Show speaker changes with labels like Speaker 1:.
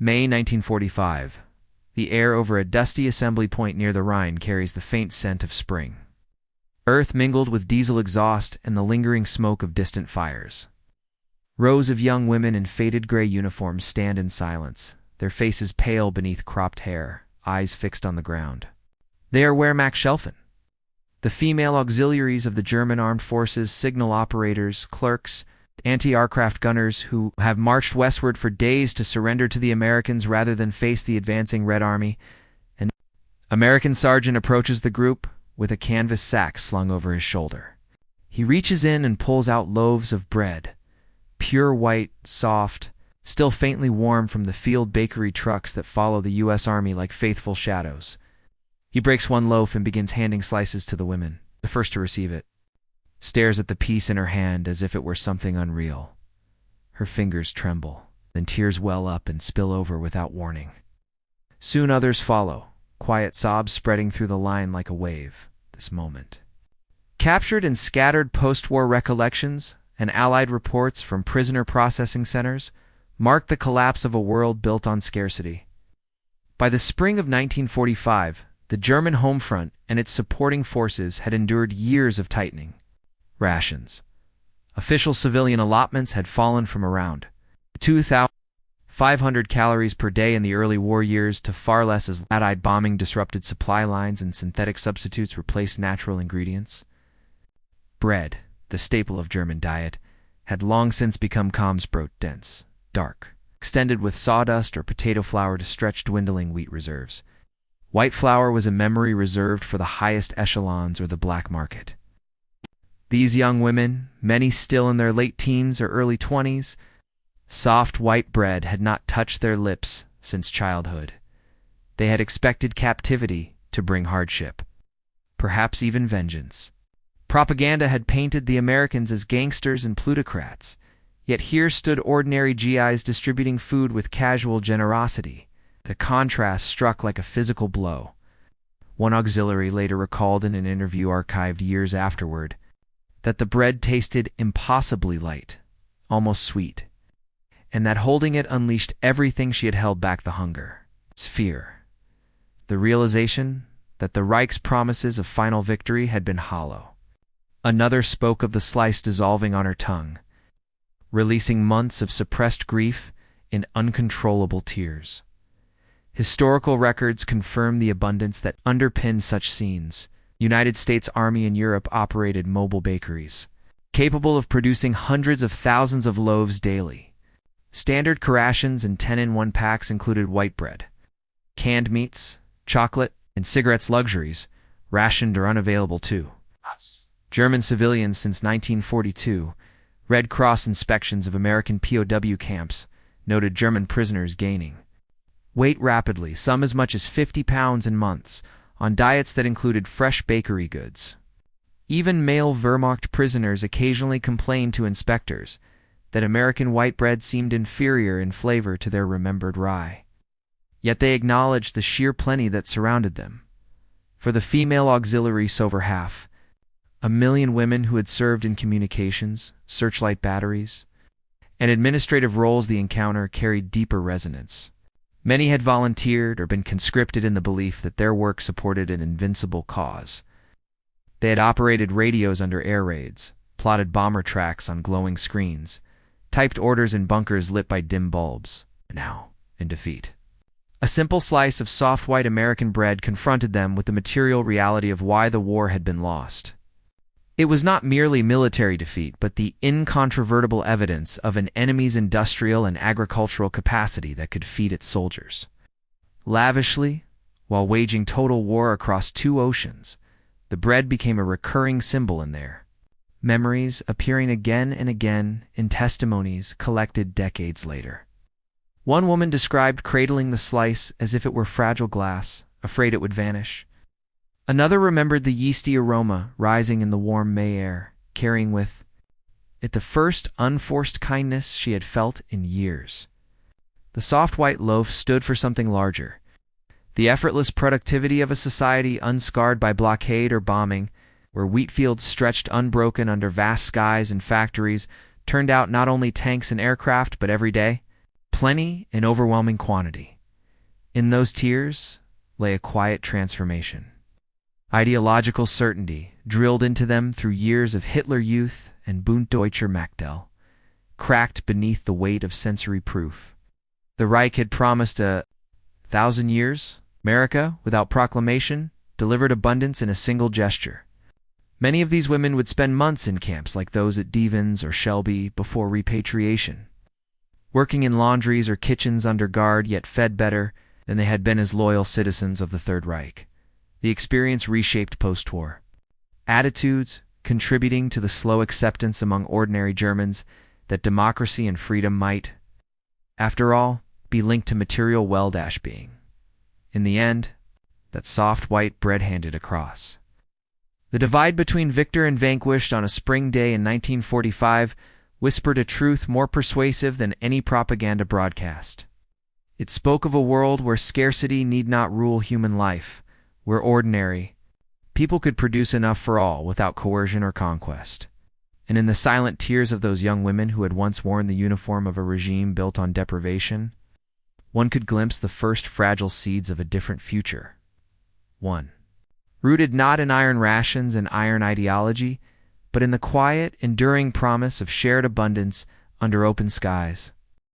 Speaker 1: May 1945. The air over a dusty assembly point near the Rhine carries the faint scent of spring. Earth mingled with diesel exhaust and the lingering smoke of distant fires. Rows of young women in faded gray uniforms stand in silence, their faces pale beneath cropped hair, eyes fixed on the ground. They are Wehrmachtshelferinnen, the female auxiliaries of the German armed forces, signal operators, clerks, anti-aircraft gunners who have marched westward for days to surrender to the Americans rather than face the advancing Red Army. An American sergeant approaches the group with a canvas sack slung over his shoulder. He reaches in and pulls out loaves of bread, pure white, soft, still faintly warm from the field bakery trucks that follow the U.S. Army like faithful shadows. He breaks one loaf and begins handing slices to the women, the first to receive it. Stares at the piece in her hand as if it were something unreal. Her fingers tremble, then tears well up and spill over without warning. Soon others follow, quiet sobs spreading through the line like a wave. This moment, captured in scattered post-war recollections and Allied reports from prisoner processing centers, marked the collapse of a world built on scarcity. By the spring of 1945, the German home front and its supporting forces had endured years of tightening. Rations. Official civilian allotments had fallen from around 2,500 calories per day in the early war years to far less as Allied bombing disrupted supply lines and synthetic substitutes replaced natural ingredients. Bread, the staple of German diet, had long since become Kommsbrot, dense, dark, extended with sawdust or potato flour to stretch dwindling wheat reserves. White flour was a memory reserved for the highest echelons or the black market. These young women, many still in their late teens or early 20s, soft white bread had not touched their lips since childhood. They had expected captivity to bring hardship, perhaps even vengeance. Propaganda had painted the Americans as gangsters and plutocrats, yet here stood ordinary GIs distributing food with casual generosity. The contrast struck like a physical blow. One auxiliary later recalled in an interview archived years afterward that the bread tasted impossibly light, almost sweet, and that holding it unleashed everything she had held back: the hunger, fear, the realization that the Reich's promises of final victory had been hollow. Another spoke of the slice dissolving on her tongue, releasing months of suppressed grief in uncontrollable tears. Historical records confirm the abundance that underpinned such scenes. United States Army in Europe operated mobile bakeries, capable of producing hundreds of thousands of loaves daily. Standard rations and 10-in-1 packs included white bread, canned meats, chocolate, and cigarettes. Luxuries, rationed or unavailable too. German civilians since 1942, Red Cross inspections of American POW camps noted German prisoners gaining weight rapidly, some as much as 50 pounds in months, on diets that included fresh bakery goods. Even male Wehrmacht prisoners occasionally complained to inspectors that American white bread seemed inferior in flavor to their remembered rye. Yet they acknowledged the sheer plenty that surrounded them. For the female auxiliaries, over half, 1 million women who had served in communications, searchlight batteries, and administrative roles, the encounter carried deeper resonance. Many had volunteered or been conscripted in the belief that their work supported an invincible cause. They had operated radios under air raids, plotted bomber tracks on glowing screens, typed orders in bunkers lit by dim bulbs, now in defeat. A simple slice of soft white American bread confronted them with the material reality of why the war had been lost. It was not merely military defeat, but the incontrovertible evidence of an enemy's industrial and agricultural capacity that could feed its soldiers. Lavishly, while waging total war across 2 oceans, the bread became a recurring symbol in their memories, appearing again and again in testimonies collected decades later. One woman described cradling the slice as if it were fragile glass, afraid it would vanish. Another remembered the yeasty aroma rising in the warm May air, carrying with it the first unforced kindness she had felt in years. The soft white loaf stood for something larger. The effortless productivity of a society unscarred by blockade or bombing, where wheat fields stretched unbroken under vast skies and factories turned out not only tanks and aircraft, but every day plenty in overwhelming quantity. In those tears lay a quiet transformation. Ideological certainty, drilled into them through years of Hitler Youth and Bund Deutscher Machtell, cracked beneath the weight of sensory proof. The Reich had promised 1,000 years. America, without proclamation, delivered abundance in a single gesture. Many of these women would spend months in camps like those at Devens or Shelby before repatriation, working in laundries or kitchens under guard, yet fed better than they had been as loyal citizens of the Third Reich. The experience reshaped post-war attitudes, contributing to the slow acceptance among ordinary Germans that democracy and freedom might, after all, be linked to material well-being. In the end, that soft white bread handed across. The divide between victor and vanquished on a spring day in 1945 whispered a truth more persuasive than any propaganda broadcast. It spoke of a world where scarcity need not rule human life, where ordinary people could produce enough for all without coercion or conquest. And in the silent tears of those young women who had once worn the uniform of a regime built on deprivation, one could glimpse the first fragile seeds of a different future. One rooted not in iron rations and iron ideology, but in the quiet, enduring promise of shared abundance under open skies.